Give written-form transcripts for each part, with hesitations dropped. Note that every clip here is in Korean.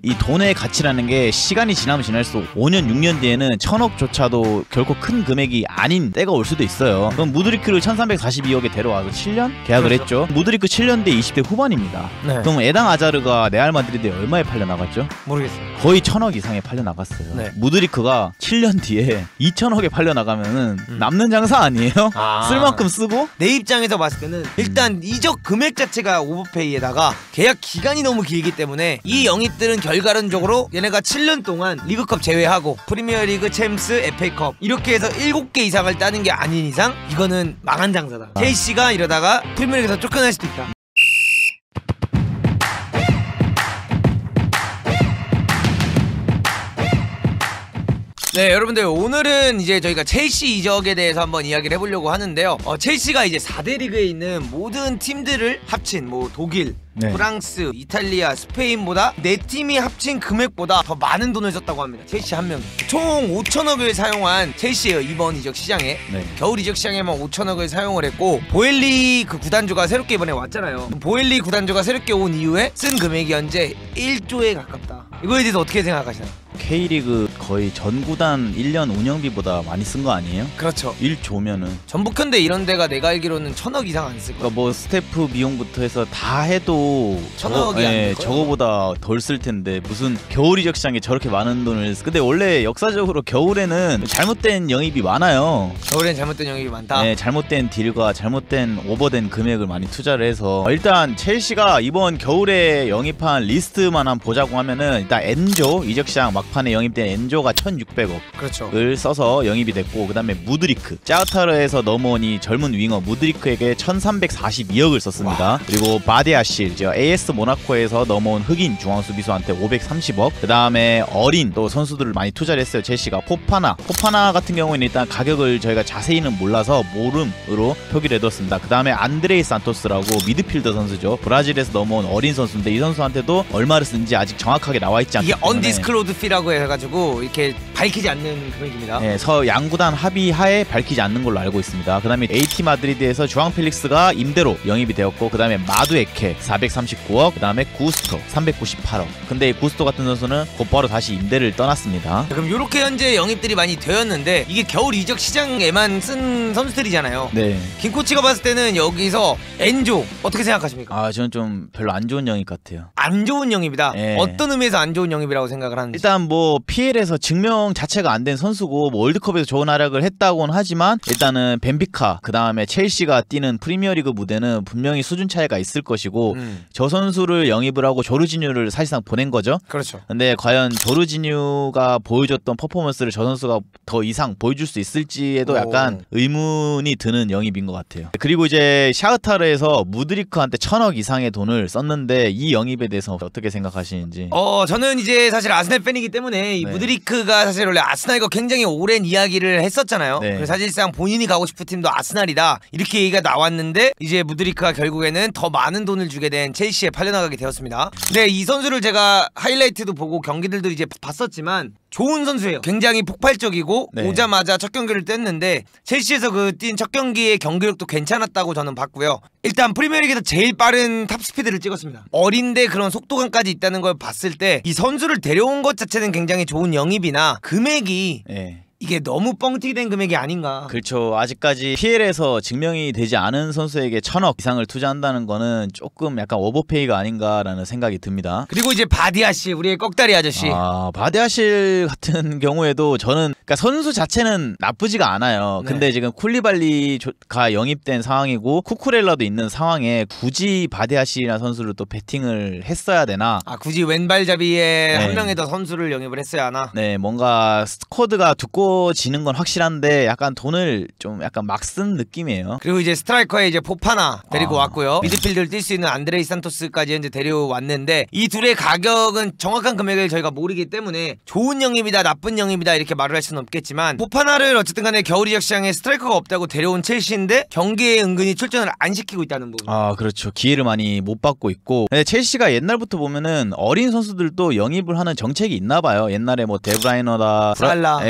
이 돈의 가치라는 게 시간이 지나면 지날수록 5년 6년 뒤에는 1000억조차도 결코 큰 금액이 아닌 때가 올 수도 있어요. 그럼 무드리크를 1342억에 데려와서 7년 계약을 그렇죠. 했죠. 무드리크 7년 뒤에 20대 후반입니다. 네. 그럼 에당 아자르가 레알 마드리드에 얼마에 팔려 나갔죠? 모르겠어요. 거의 1000억 이상에 팔려 나갔어요. 네. 무드리크가 7년 뒤에 2000억에 팔려 나가면은 남는 장사 아니에요? 쓸 만큼 쓰고? 내 입장에서 봤을 때는 일단 이적 금액 자체가 오버페이에다가 계약 기간이 너무 길기 때문에 이 영입들은 결과론적으로 얘네가 7년 동안 리그컵 제외하고 프리미어리그, 챔스, FA컵 이렇게 해서 7개 이상을 따는 게 아닌 이상 이거는 망한 장사다. 첼시가 이러다가 프리미어리그에서 쫓겨날 수도 있다. 네, 여러분들 오늘은 이제 저희가 첼시 이적에 대해서 한번 이야기를 해보려고 하는데요. 첼시가 이제 4대 리그에 있는 모든 팀들을 합친 뭐 독일, 네. 프랑스, 이탈리아, 스페인보다 4팀이 합친 금액보다 더 많은 돈을 썼다고 합니다. 첼시 한 명이. 총 5천억을 사용한 첼시예요. 이번 이적 시장에. 네. 겨울 이적 시장에만 5천억을 사용을 했고 보엘리 그 구단주가 새롭게 이번에 왔잖아요. 보엘리 구단주가 새롭게 온 이후에 쓴 금액이 현재 1조에 가깝다. 이거에 대해서 어떻게 생각하시나요? K리그 거의 전 구단 1년 운영비보다 많이 쓴 거 아니에요? 그렇죠. 1조면은 전북현대 이런 데가 내가 알기로는 1000억 이상 안 쓸 거야. 그러니까 뭐 스태프 비용부터 해서 다 해도 1000억이 안 될 거예요. 저거보다 덜 쓸 텐데 무슨 겨울 이적 시장에 저렇게 많은 돈을 근데 원래 역사적으로 겨울에는 잘못된 영입이 많아요. 겨울엔 잘못된 영입이 많다. 네, 잘못된 딜과 잘못된 오버된 금액을 많이 투자를 해서 일단 첼시가 이번 겨울에 영입한 리스트만 한번 보자고 하면은 일단 엔조 이적 시장 막판에 영입된 엔조가 1600억을 그렇죠. 써서 영입이 됐고 그 다음에 무드리크 짜우타르에서 넘어온 이 젊은 윙어 무드리크에게 1342억을 썼습니다. 와. 그리고 바데아실 AS 모나코에서 넘어온 흑인 중앙수비수한테 530억 그 다음에 어린 또 선수들을 많이 투자를 했어요. 첼시가 포파나 같은 경우에는 일단 가격을 저희가 자세히는 몰라서 모름으로 표기를 해뒀습니다. 그 다음에 안드레이 산토스라고 미드필더 선수죠. 브라질에서 넘어온 어린 선수인데 이 선수한테도 얼마를 쓴지 아직 정확하게 나와있지 않기 이게 때문에 언디스클로드 피라고 해가지고 이렇게 밝히지 않는 금액입니다. 네, 양구단 합의 하에 밝히지 않는 걸로 알고 있습니다. 그 다음에 AT 마드리드에서 주앙 펠릭스가 임대로 영입이 되었고 그 다음에 마두에케 439억 그 다음에 구스토 398억 근데 이 구스토 같은 선수는 곧바로 다시 임대를 떠났습니다. 그럼 이렇게 현재 영입들이 많이 되었는데 이게 겨울 이적 시장에만 쓴 선수들이잖아요. 네. 김 코치가 봤을 때는 여기서 엔조 어떻게 생각하십니까? 저는 좀 별로 안 좋은 영입 같아요. 안 좋은 영입이다. 네. 어떤 의미에서 안 좋은 영입이라고 생각을 하는지. 일단 뭐 PL에서 증명 자체가 안 된 선수고 뭐 월드컵에서 좋은 활약을 했다고는 하지만 일단은 벤피카 그 다음에 첼시가 뛰는 프리미어리그 무대는 분명히 수준 차이가 있을 것이고 저 선수를 영입을 하고 조르지뉴를 사실상 보낸 거죠. 그렇죠. 근데 과연 조르지뉴가 보여줬던 퍼포먼스를 저 선수가 더 이상 보여줄 수 있을지에도 약간 의문이 드는 영입인 것 같아요. 그리고 이제 샤흐타르에서 무드리크한테 1000억 이상의 돈을 썼는데 이 영입에 대해서 어떻게 생각하시는지. 저는 이제 사실 아스날 팬이기 때문에 이 네. 무드리크가 사실 원래 아스날과 굉장히 오랜 이야기를 했었잖아요. 네. 그래서 사실상 본인이 가고 싶은 팀도 아스날이다 이렇게 얘기가 나왔는데 이제 무드리크가 결국에는 더 많은 돈을 주게 된 첼시에 팔려나가게 되었습니다. 근데 이 선수를 제가 하이라이트도 보고 경기들도 이제 봤었지만 좋은 선수예요. 굉장히 폭발적이고 네. 오자마자 첫 경기를 뗐는데 첼시에서 그 뛴 첫 경기의 경기력도 괜찮았다고 저는 봤고요. 일단 프리미어리그에서 제일 빠른 탑스피드를 찍었습니다. 어린데 그런 속도감까지 있다는 걸 봤을 때 이 선수를 데려온 것 자체는 굉장히 좋은 영입이나 금액이 네. 이게 너무 뻥튀기 된 금액이 아닌가. 그렇죠. 아직까지 PL에서 증명이 되지 않은 선수에게 1000억 이상을 투자한다는 거는 조금 약간 오버페이가 아닌가라는 생각이 듭니다. 그리고 이제 바디아씨 우리의 꺽다리 아저씨. 바디아실 같은 경우에도 저는 그러니까 선수 자체는 나쁘지가 않아요. 네. 근데 지금 쿨리발리가 영입된 상황이고 쿠쿠렐라도 있는 상황에 굳이 바디아실이라는 선수를 또 베팅을 했어야 되나? 굳이 왼발잡이에 네. 한 명의 더 선수를 영입을 했어야 하나? 네, 뭔가 스쿼드가 두꺼워지는 건 확실한데 약간 돈을 좀 약간 막 쓴 느낌이에요. 그리고 이제 스트라이커에 이제 포파나 데리고 왔고요. 미드필드를 뛸 수 있는 안드레이 산토스까지 현재 데려왔는데 이 둘의 가격은 정확한 금액을 저희가 모르기 때문에 좋은 영입이다 나쁜 영입이다 이렇게 말을 할 수는 없겠지만 포파나를 어쨌든 간에 겨울 이적 시장에 스트라이커가 없다고 데려온 첼시인데 경기에 은근히 출전을 안 시키고 있다는 부분. 그렇죠. 기회를 많이 못 받고 있고. 근데 첼시가 옛날부터 보면은 어린 선수들도 영입을 하는 정책이 있나 봐요. 옛날에 뭐 데브라이너다, 살라.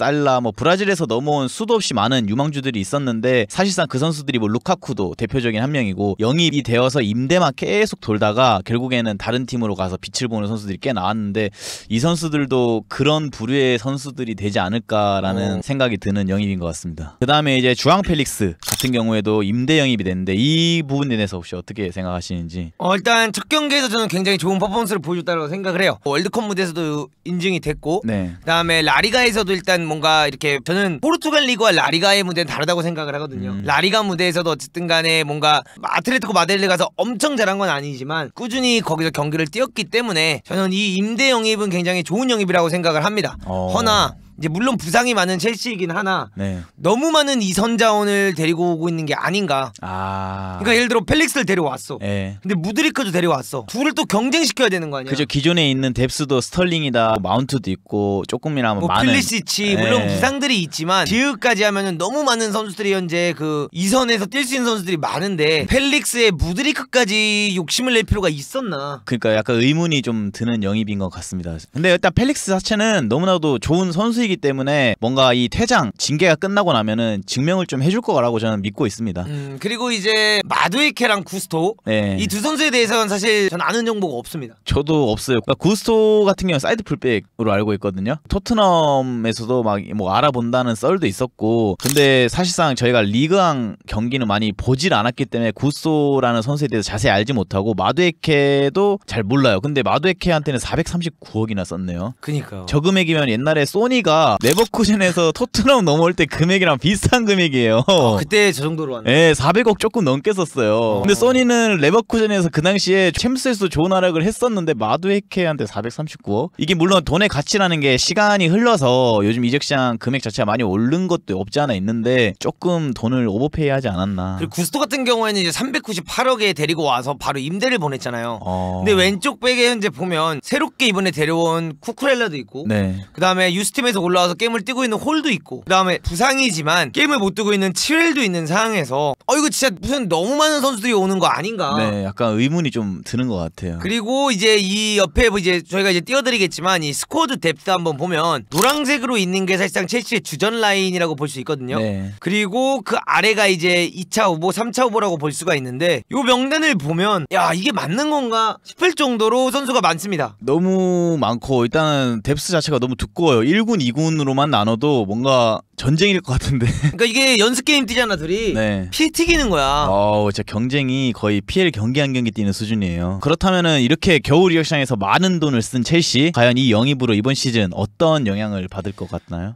살라, 뭐 브라질에서 넘어온 수도 없이 많은 유망주들이 있었는데 사실상 그 선수들이 뭐 루카쿠도 대표적인 한 명이고 영입이 되어서 임대만 계속 돌다가 결국에는 다른 팀으로 가서 빛을 보는 선수들이 꽤 나왔는데 이 선수들도 그런 부류의 선수들이 되지 않을까라는 생각이 드는 영입인 것 같습니다. 그 다음에 이제 주앙 펠릭스 같은 경우에도 임대 영입이 됐는데 이 부분에 대해서 혹시 어떻게 생각하시는지? 일단 첫 경기에서 저는 굉장히 좋은 퍼포먼스를 보여줬다고 생각을 해요. 월드컵 무대에서도 인증이 됐고 네. 그다음에 라리가에서도 일단 뭔가 이렇게 저는 포르투갈 리그와 라리가의 무대는 다르다고 생각을 하거든요. 라리가 무대에서도 어쨌든 간에 뭔가 아틀레티코 마드리드 가서 엄청 잘한 건 아니지만 꾸준히 거기서 경기를 뛰었기 때문에 저는 이 임대 영입은 굉장히 좋은 영입이라고 생각을 합니다. 허나 이제 물론 부상이 많은 첼시이긴 하나 너무 많은 이선 자원을 데리고 오고 있는 게 아닌가. 그러니까 예를 들어 펠릭스를 데려왔어. 근데 무드리크도 데려왔어. 둘을 또 경쟁시켜야 되는 거 아니야. 그죠. 기존에 있는 뎁스도 스털링이다, 마운트도 있고 조금이나마 뭐 많은 필리시치 물론 부상들이 있지만 지읒까지 하면은 너무 많은 선수들이 현재 그 이선에서 뛸 수 있는 선수들이 많은데 펠릭스에 무드리크까지 욕심을 낼 필요가 있었나. 그러니까 약간 의문이 좀 드는 영입인 것 같습니다. 근데 일단 펠릭스 자체는 너무나도 좋은 선수이기 때문에 뭔가 이 퇴장 징계가 끝나고 나면은 증명을 좀 해줄 거라고 저는 믿고 있습니다. 그리고 이제 마두에케랑 구스토 이 두 선수에 대해서는 사실 전 아는 정보가 없습니다. 저도 없어요. 그러니까 구스토 같은 경우는 사이드 풀백으로 알고 있거든요. 토트넘에서도 막 뭐 알아본다는 썰도 있었고 근데 사실상 저희가 리그왕 경기는 많이 보질 않았기 때문에 구스토라는 선수에 대해서 자세히 알지 못하고 마두에케도 잘 몰라요. 근데 마두에케한테는 439억이나 썼네요. 그니까요. 저 금액이면 옛날에 소니가 레버쿠젠에서 토트넘 넘어올 때 금액이랑 비슷한 금액이에요. 그때 저 정도로 왔네. 네, 400억 조금 넘게 썼어요. 근데 소니는 레버쿠젠에서 그 당시에 챔스에서 좋은 활약을 했었는데 마두에케한테 439억? 이게 물론 돈의 가치라는 게 시간이 흘러서 요즘 이적 시장 금액 자체가 많이 오른 것도 없지 않아 있는데 조금 돈을 오버페이 하지 않았나. 그리고 구스토 같은 경우에는 이제 398억에 데리고 와서 바로 임대를 보냈잖아요. 근데 왼쪽 백에 현재 보면 새롭게 이번에 데려온 쿠쿠렐라도 있고 그 다음에 유스팀에서 올라와서 게임을 뛰고 있는 홀도 있고 그 다음에 부상이지만 게임을 못 뛰고 있는 치웰도 있는 상황에서 이거 진짜 무슨 너무 많은 선수들이 오는 거 아닌가. 네, 약간 의문이 좀 드는 것 같아요. 그리고 이제 이 옆에 이제 저희가 이제 띄워드리겠지만 이 스쿼드 뎁스 한번 보면 노란색으로 있는 게 사실상 첼시의 주전 라인이라고 볼 수 있거든요. 그리고 그 아래가 이제 2차 후보, 3차 후보라고 볼 수가 있는데 요 명단을 보면 야 이게 맞는 건가 싶을 정도로 선수가 많습니다. 너무 많고 일단은 뎁스 자체가 너무 두꺼워요. 1군, 2군으로만 나눠도 뭔가 전쟁일 것 같은데. 그러니까 이게 연습 게임 뛰잖아 둘이. 피 튀기는 거야. 진짜 경쟁이 거의 PL 경기 한 경기 뛰는 수준이에요. 그렇다면은 이렇게 겨울 이적 시장에서 많은 돈을 쓴 첼시 과연 이 영입으로 이번 시즌 어떤 영향을 받을 것 같나요?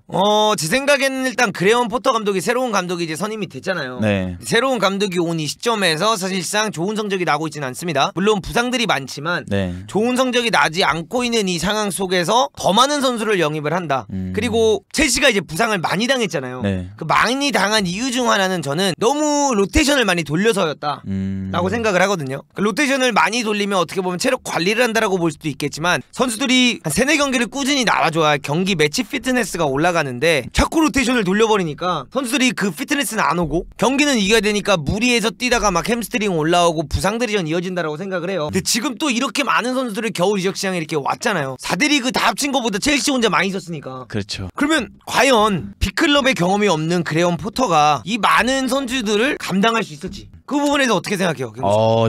제 생각에는 일단 그레엄 포터 감독이 새로운 감독이 이제 선임이 됐잖아요. 새로운 감독이 온 이 시점에서 사실상 좋은 성적이 나고 있지는 않습니다. 물론 부상들이 많지만 좋은 성적이 나지 않고 있는 이 상황 속에서 더 많은 선수를 영입을 한다. 그리고 첼시가 이제 부상을 많이 당했잖아요. 그 많이 당한 이유 중 하나는 저는 너무 로테이션을 많이 돌려서였다 라고 생각을 하거든요. 그 로테이션을 많이 돌리면 어떻게 보면 체력 관리를 한다라고 볼 수도 있겠지만 선수들이 한 3-4경기를 꾸준히 나와줘야 경기 매치 피트니스가 올라가는데 자꾸 로테이션을 돌려버리니까 선수들이 그 피트니스는 안 오고 경기는 이겨야 되니까 무리해서 뛰다가 막 햄스트링 올라오고 부상들이 전 이어진다라고 생각을 해요. 근데 지금 또 이렇게 많은 선수들을 겨울 이적 시장에 이렇게 왔잖아요. 4대 리그 다 합친 것보다 첼시 혼자 많이 썼으니까. 그렇죠. 그러면 과연 빅클럽의 경험이 없는 그레엄 포터가 이 많은 선수들을 감당할 수 있을지 그 부분에서 어떻게 생각해요?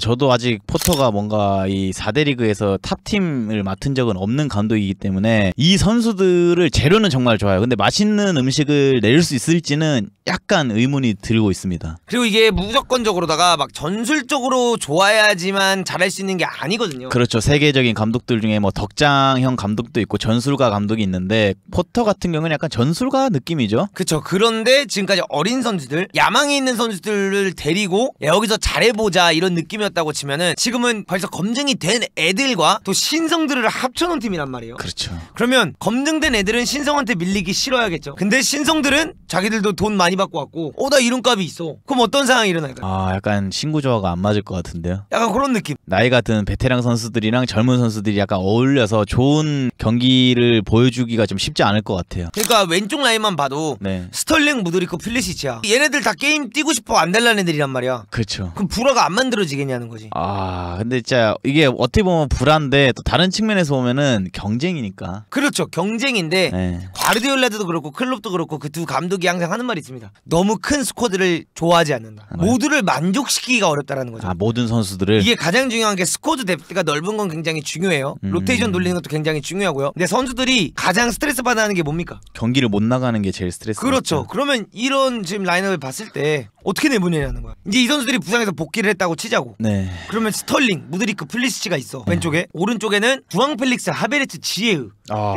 저도 아직 포터가 뭔가 이 4대 리그에서 탑팀을 맡은 적은 없는 감독이기 때문에 이 선수들을 재료는 정말 좋아요. 근데 맛있는 음식을 내릴 수 있을지는 약간 의문이 들고 있습니다. 그리고 이게 무조건적으로다가 막 전술적으로 좋아야지만 잘할 수 있는 게 아니거든요. 그렇죠. 세계적인 감독들 중에 뭐 덕장형 감독도 있고 전술가 감독이 있는데 포터 같은 경우는 약간 전술가 느낌이죠. 그렇죠. 그런데 지금까지 어린 선수들, 야망이 있는 선수들을 데리고 여기서 잘해보자 이런 느낌이었다고 치면은 지금은 벌써 검증이 된 애들과 또 신성들을 합쳐놓은 팀이란 말이에요. 그렇죠. 그러면 검증된 애들은 신성한테 밀리기 싫어야겠죠. 근데 신성들은 자기들도 돈 많이 받고 왔고 나 이름값이 있어. 그럼 어떤 상황이 일어날까요? 약간 신구 조화가 안 맞을 것 같은데요. 약간 그런 느낌. 나이가 든 베테랑 선수들이랑 젊은 선수들이 약간 어울려서 좋은 경기를 보여주기가 좀 쉽지 않을 것 같아요. 그러니까 왼쪽 라인만 봐도 스털링, 무드리크, 필리시치야. 얘네들 다 게임 뛰고 싶어 안 달라는 애들이란 말이야. 그렇죠. 그럼 불화가 안 만들어지겠냐는 거지. 아 근데 진짜 이게 어떻게 보면 불안데 또 다른 측면에서 보면은 경쟁이니까. 그렇죠. 경쟁인데 네. 과르디올라도 그렇고 클롭도 그렇고 그 두 감독이 항상 하는 말이 있습니다. 너무 큰 스쿼드를 좋아하지 않는다. 모두를 만족시키기가 어렵다라는 거죠. 아 모든 선수들을. 이게 가장 중요한 게 스쿼드 데프트가 넓은 건 굉장히 중요해요. 로테이션 돌리는 것도 굉장히 중요하고요. 근데 선수들이 가장 스트레스 받아 하는 게 뭡니까? 경기를 못 나가는 게 제일 스트레스. 그렇죠. 그러면 이런 지금 라인업을 봤을 때 어떻게 내보내냐는 거야. 이제 이 선수들이 부상에서 복귀를 했다고 치자고. 네. 그러면 스털링, 무드리크, 플리시치가 있어. 왼쪽에. 오른쪽에는 주앙 펠릭스, 하베르츠, 지에으.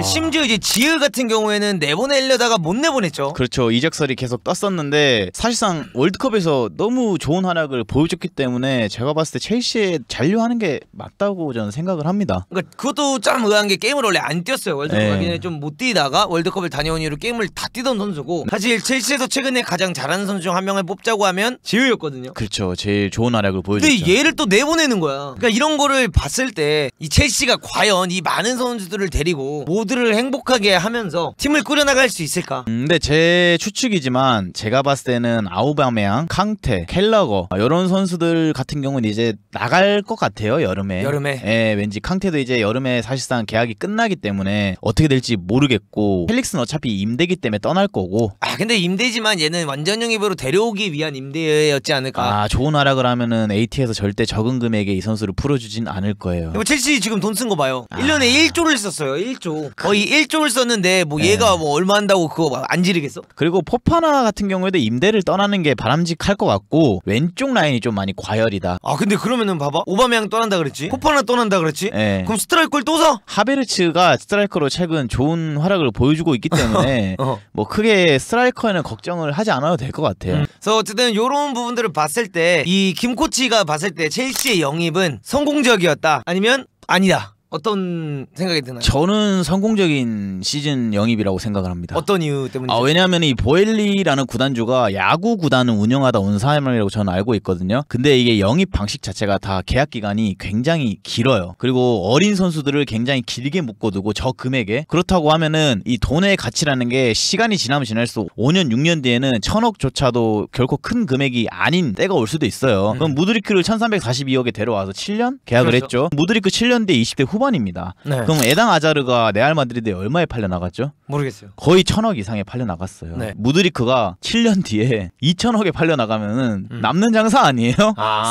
심지어 이제 지에으 같은 경우에는 내보내려다가 못 내보냈죠. 그렇죠. 이적설이 계속 떴었는데 사실상 월드컵에서 너무 좋은 활약을 보여줬기 때문에 제가 봤을 때 첼시에 잔류하는 게 맞다고 저는 생각을 합니다. 그러니까 그것도 참 의아한 게 게임을 원래 안 뛰었어요. 월드컵 네. 가기 전에 좀 못 뛰다가 월드컵을 다녀온 이후로 게임을 다 뛰던 선수고 사실 첼시에서 최근에 가장 잘하는 선수 중 한 명을 뽑자고 하면 지에으였거든요. 그렇죠. 제일 좋은 활약을 보여줬죠. 근데 얘를 또 내보내는 거야. 그러니까 이런 거를 봤을 때 이 첼시가 과연 이 많은 선수들을 데리고 모두를 행복하게 하면서 팀을 꾸려나갈 수 있을까? 근데 제 추측이지만 제가 봤을 때는 아우바메양, 캉테, 켈러거 이런 선수들 같은 경우는 이제 나갈 것 같아요. 여름에. 예, 왠지 캉테도 이제 여름에 사실상 계약이 끝나기 때문에 어떻게 될지 모르겠고 펠릭스는 어차피 임대기 때문에 떠날 거고. 아 근데 임대지만 얘는 완전 영입으로 데려오기 위한 임대였지 않을까? 아 좋은 활약을 하면은 AT에서 절대 적은 금액에 이 선수를 풀어주진 않을 거예요. 이거 첼시 지금 돈 쓴 거 봐요. 1년에 1조를 썼어요. 1조. 거의 1조를 썼는데 뭐 얘가 뭐 얼마 한다고 그거 안 지르겠어? 그리고 포파나 같은 경우에도 임대를 떠나는 게 바람직할 것 같고 왼쪽 라인이 좀 많이 과열이다. 아 근데 그러면은 봐봐. 오바메양 떠난다 그랬지? 포파나 떠난다 그랬지? 예. 그럼 스트라이크를 또 사? 하베르츠가 스트라이커로 최근 좋은 활약을 보여주고 있기 때문에 뭐 크게 스트라이커에는 걱정을 하지 않아도 될 것 같아요. 그래서 어쨌든 요런 부분들을 봤을 때 이 김 코치가 봤을 때 첼시의 영입은 성공적이었다 아니면 아니다. 어떤 생각이 드나요? 저는 성공적인 시즌 영입이라고 생각을 합니다. 어떤 이유 때문이죠? 왜냐하면 이 보엘리라는 구단주가 야구 구단을 운영하다 온 사람이라고 저는 알고 있거든요. 근데 이게 영입 방식 자체가 다 계약 기간이 굉장히 길어요. 그리고 어린 선수들을 굉장히 길게 묶어두고 저 금액에 그렇다고 하면은 이 돈의 가치라는 게 시간이 지나면 지날수록 5년 6년 뒤에는 1000억조차도 결코 큰 금액이 아닌 때가 올 수도 있어요. 그럼 무드리크를 1342억에 데려와서 7년 계약을 그렇죠. 했죠. 무드리크 7년 뒤에 20대 후반입니다. 네. 그럼 에당 아자르가 레알 마드리드에 얼마에 팔려 나갔죠? 모르겠어요. 거의 1000억 이상에 팔려 나갔어요. 네. 무드리크가 7년 뒤에 2000억에 팔려 나가면은 남는 장사 아니에요?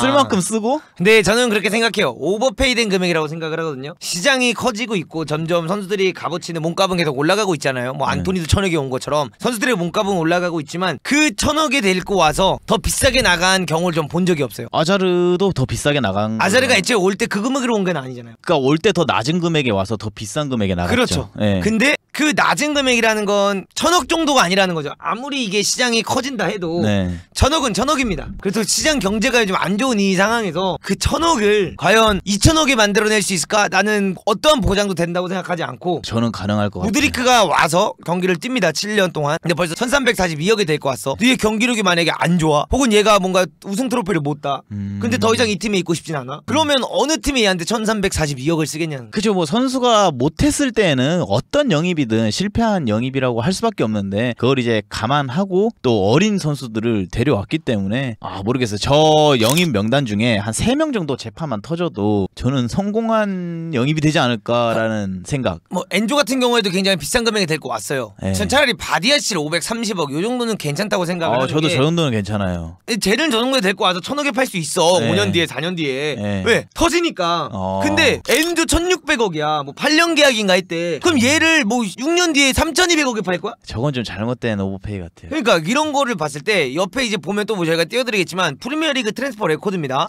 쓸 만큼 쓰고? 근데 저는 그렇게 생각해요. 오버페이된 금액이라고 생각을 하거든요. 시장이 커지고 있고 점점 선수들이 값어치는 몸값은 계속 올라가고 있잖아요. 뭐 안토니도 1000억이 온 것처럼 선수들의 몸값은 올라가고 있지만 그 1000억에 데리고 와서 더 비싸게 나간 경우를 좀 본 적이 없어요. 아자르도 더 비싸게 나간 아자르가 애초에 올 때 그 금액으로 온 건 아니잖아요. 그러니까 올 때 더 낮은 금액에 와서 더 비싼 금액에 나갔죠. 그렇죠. 예. 근데 그 낮은 금액이라는 건 1000억 정도가 아니라는 거죠. 아무리 이게 시장이 커진다 해도 네. 1000억은 1000억입니다. 그래서 시장 경제가 좀 안 좋은 이 상황에서 그 1000억을 과연 2000억에 만들어낼 수 있을까? 나는 어떠한 보장도 된다고 생각하지 않고 저는 가능할 것 같아요. 무드리크가 와서 경기를 뜁니다. 7년 동안. 근데 벌써 1342억에 데리고 왔어. 뒤에 경기력이 만약에 안 좋아. 혹은 얘가 뭔가 우승 트로피를 못 따. 근데 더 이상 이 팀에 있고 싶진 않아. 그러면 어느 팀이 얘한테 1342억을 쓰겠냐는. 그죠. 뭐 선수가 못했을 때는 어떤 영입이든 실패한 영입이라고 할 수밖에 없는데 그걸 이제 감안하고 또 어린 선수들을 데려왔기 때문에 모르겠어요. 저 영입 명단 중에 한 3명 정도 재판만 터져도 저는 성공한 영입이 되지 않을까라는 생각. 뭐 엔조 같은 경우에도 굉장히 비싼 금액에 데리고 왔어요. 네. 전 차라리 바디아씨를 530억 요 정도는 괜찮다고 생각을 하는 저도 게 저 정도는 괜찮아요. 쟤는 저 정도에 데리고 와서 1000억에 팔 수 있어. 네. 5년 뒤에 4년 뒤에. 네. 왜? 터지니까. 근데 엔조 1600억이야. 뭐 8년 계약인가 했대. 그럼 얘를 뭐 6년 뒤에 3200억에 팔 거야? 저건 좀 잘못된 오버페이 같아요. 그러니까 이런 거를 봤을 때 옆에 이제 보면 또 뭐 저희가 띄워드리겠지만 프리미어리그 트랜스퍼 레코드입니다.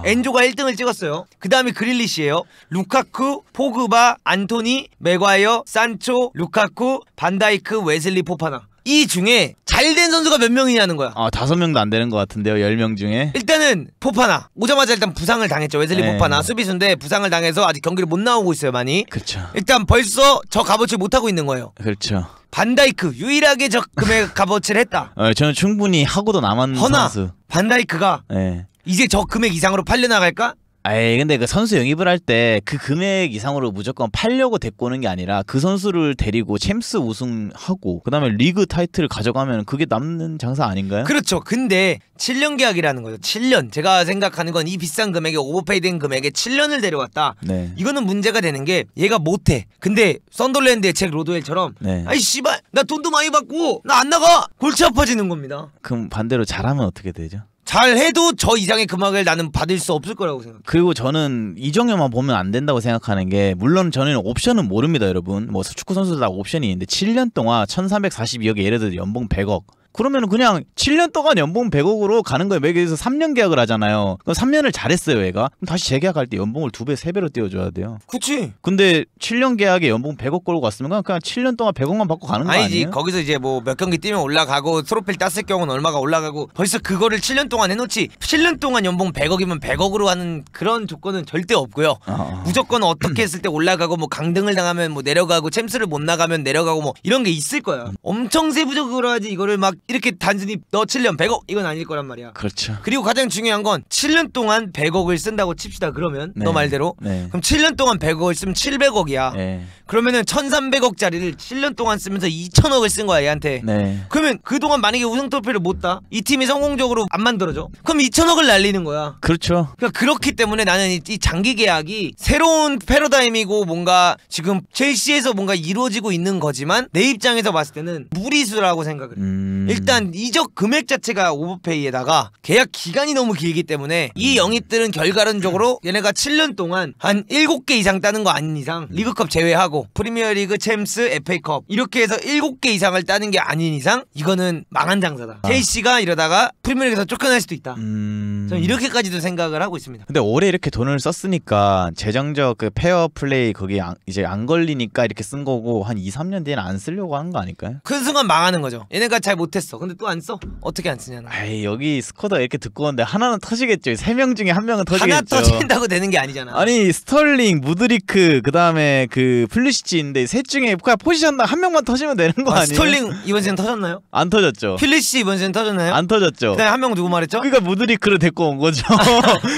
엔조가 1등을 찍었어요. 그 다음에 그릴리시예요. 루카쿠, 포그바, 안토니, 맥과이어, 산초, 루카쿠, 반다이크, 웨슬리, 포파나. 이 중에 잘된 선수가 몇 명이냐는 거야. 5명도 안 되는 것 같은데요. 10명 중에. 일단은 포파나 오자마자 일단 부상을 당했죠. 웨슬리 네. 포파나 수비수인데 부상을 당해서 아직 경기를 못 나오고 있어요. 많이. 그렇죠. 일단 벌써 저 값어치를 못하고 있는 거예요. 그렇죠. 반다이크 유일하게 저 금액 값어치를 했다. 저는 충분히 하고도 남았는 허나 선수. 반다이크가 네. 이제 저 금액 이상으로 팔려나갈까? 에이 근데 그 선수 영입을 할 때 그 금액 이상으로 무조건 팔려고 데리고 오는 게 아니라 그 선수를 데리고 챔스 우승하고 그 다음에 리그 타이틀을 가져가면 그게 남는 장사 아닌가요? 그렇죠. 근데 7년 계약이라는 거죠. 7년. 제가 생각하는 건 이 비싼 금액에 오버페이 된 금액에 7년을 데려왔다. 네. 이거는 문제가 되는 게 얘가 못해. 근데 썬더랜드의 잭 로드웰처럼 네. 아이 씨발 나 돈도 많이 받고 나 안 나가. 골치 아파지는 겁니다. 그럼 반대로 잘하면 어떻게 되죠? 잘해도 저 이상의 금액을 나는 받을 수 없을 거라고 생각해요. 그리고 저는 이정효만 보면 안 된다고 생각하는 게 물론 저는 옵션은 모릅니다 여러분. 뭐 축구 선수들 다 옵션이 있는데 7년 동안 1342억에 예를 들어 연봉 100억 그러면은 그냥 7년 동안 연봉 100억으로 가는 거예요. 매기에서 3년 계약을 하잖아요. 그럼 3년을 잘했어요 얘가. 그럼 다시 재계약할 때 연봉을 2배 3배로 띄워줘야 돼요. 그치. 근데 7년 계약에 연봉 100억 걸고 갔으면 그냥 7년 동안 100억만 받고 가는 거 아니지. 아니에요? 거기서 이제 뭐 몇 경기 뛰면 올라가고 트로피를 땄을 경우는 얼마가 올라가고 벌써 그거를 7년 동안 해놓지. 7년 동안 연봉 100억이면 100억으로 하는 그런 조건은 절대 없고요. 무조건 어떻게 했을 때 올라가고 뭐 강등을 당하면 뭐 내려가고 챔스를 못 나가면 내려가고 뭐 이런 게 있을 거야. 엄청 세부적으로 하지 이거를 막 이렇게 단순히 너 7년 100억 이건 아닐 거란 말이야. 그렇죠. 그리고 가장 중요한 건 7년 동안 100억을 쓴다고 칩시다. 그러면 네. 너 말대로 네. 그럼 7년 동안 100억을 쓰면 700억이야. 네. 그러면은 1300억짜리를 7년 동안 쓰면서 2000억을 쓴 거야 얘한테. 네. 그러면 그동안 만약에 우승 트로피를 못 따, 이 팀이 성공적으로 안 만들어져, 그럼 2000억을 날리는 거야. 그렇죠. 그러니까 그렇기 때문에 나는 이 장기 계약이 새로운 패러다임이고 뭔가 지금 첼시에서 뭔가 이루어지고 있는 거지만 내 입장에서 봤을 때는 무리수라고 생각을 해. 일단 이적 금액 자체가 오버페이에다가 계약 기간이 너무 길기 때문에 이 영입들은 결과론적으로 얘네가 7년 동안 한 7개 이상 따는 거 아닌 이상 리그컵 제외하고 프리미어리그, 챔스, FA컵 이렇게 해서 7개 이상을 따는 게 아닌 이상 이거는 망한 장사다. 첼시가 이러다가 프리미어리그에서 쫓겨날 수도 있다. 저는 이렇게까지도 생각을 하고 있습니다. 근데 올해 이렇게 돈을 썼으니까 재정적 그 페어 플레이 거기 이제 안 걸리니까 이렇게 쓴 거고 한 2, 3년 뒤에는 안 쓰려고 하는 거 아닐까요? 그 순간 망하는 거죠. 얘네가 잘 못했어. 근데 또 안 써? 어떻게 안 쓰냐는. 아이 여기 스쿼드가 이렇게 두꺼운데 하나는 터지겠죠. 3명 중에 1명은 터지겠죠. 하나 터진다고 되는 게 아니잖아. 아니 스털링, 무드리크, 그 다음에 그 플리시치 있는데 셋 중에 그냥 포지션 한 명만 터지면 되는 거 아니에요? 스털링 이번 시즌 터졌나요? 안 터졌죠. 필리시 이번 시즌 터졌나요? 안 터졌죠. 그다음에 한 명 누구 말했죠? 그러니까 무드리크를 데리고 온 거죠.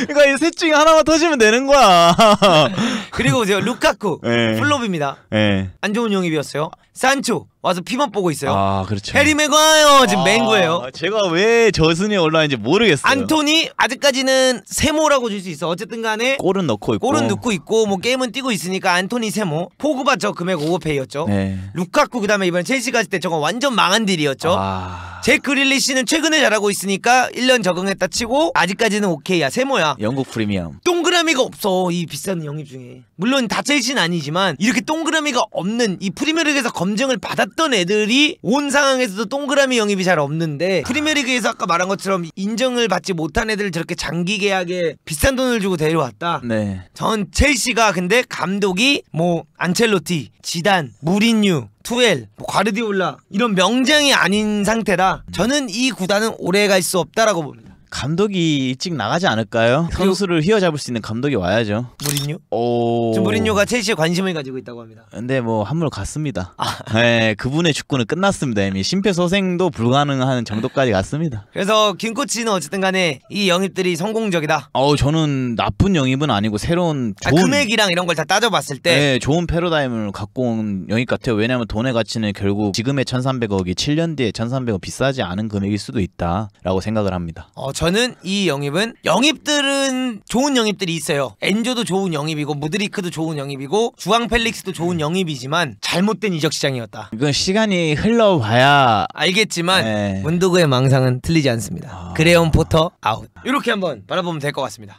그러니까 이 셋 중에 하나만 터지면 되는 거야. 그리고 이제 루카쿠 네. 플롭입니다. 네. 안 좋은 영입이었어요. 산초 와서 피만 보고 있어요. 아 그렇죠. 해리 맥과이어 지금 맹구예요. 제가 왜 저순위에 올라왔는지 모르겠어요. 안토니 아직까지는 세모라고 줄 수 있어. 어쨌든 간에 골은 넣고 있고. 골은 넣고 있고 뭐 게임은 뛰고 있으니까 안토니 세모. 포그바 저 금액 오버페이였죠. 네. 루카쿠 그다음에 이번 첼시 갔을 때 저거 완전 망한 딜이었죠. 잭 그릴리시는 최근에 잘하고 있으니까 1년 적응했다 치고 아직까지는 오케이야. 세모야. 영국 프리미엄. 동그라미가 없어 이 비싼 영입 중에. 물론 다 첼시는 아니지만 이렇게 동그라미가 없는 이 프리미어리그에서 검증을 받았던 애들이 온 상황에서도 동그라미 영입이 잘 없는데 프리미어리그에서 아까 말한 것처럼 인정을 받지 못한 애들을 저렇게 장기 계약에 비싼 돈을 주고 데려왔다. 네. 전 첼시가 근데 감독이 뭐 안첼로티, 지단, 무린유, 투엘, 뭐 과르디올라 이런 명장이 아닌 상태다. 저는 이 구단은 오래 갈 수 없다라고 봅니다. 감독이 일찍 나가지 않을까요? 선수를 휘어잡을 수 있는 감독이 와야죠. 무린유? 오. 지금 무린유가 첼시에 관심을 가지고 있다고 합니다. 근데 뭐 한물 갔습니다. 네, 그분의 축구는 끝났습니다. 이미 심폐소생도 불가능한 정도까지 갔습니다. 그래서 김 코치는 어쨌든 간에 이 영입들이 성공적이다. 저는 나쁜 영입은 아니고 새로운 좋은 금액이랑 이런 걸 다 따져봤을 때 네, 좋은 패러다임을 갖고 온 영입 같아요. 왜냐하면 돈의 가치는 결국 지금의 1300억이 7년 뒤에 1300억 비싸지 않은 금액일 수도 있다라고 생각을 합니다. 저는 이 영입들은 좋은 영입들이 있어요. 엔조도 좋은 영입이고 무드리크도 좋은 영입이고 주앙 펠릭스도 좋은 영입이지만 잘못된 이적 시장이었다. 이건 시간이 흘러봐야 알겠지만 네. 문도그의 망상은 틀리지 않습니다. 그레온 포터 아웃. 이렇게 한번 바라보면 될 것 같습니다.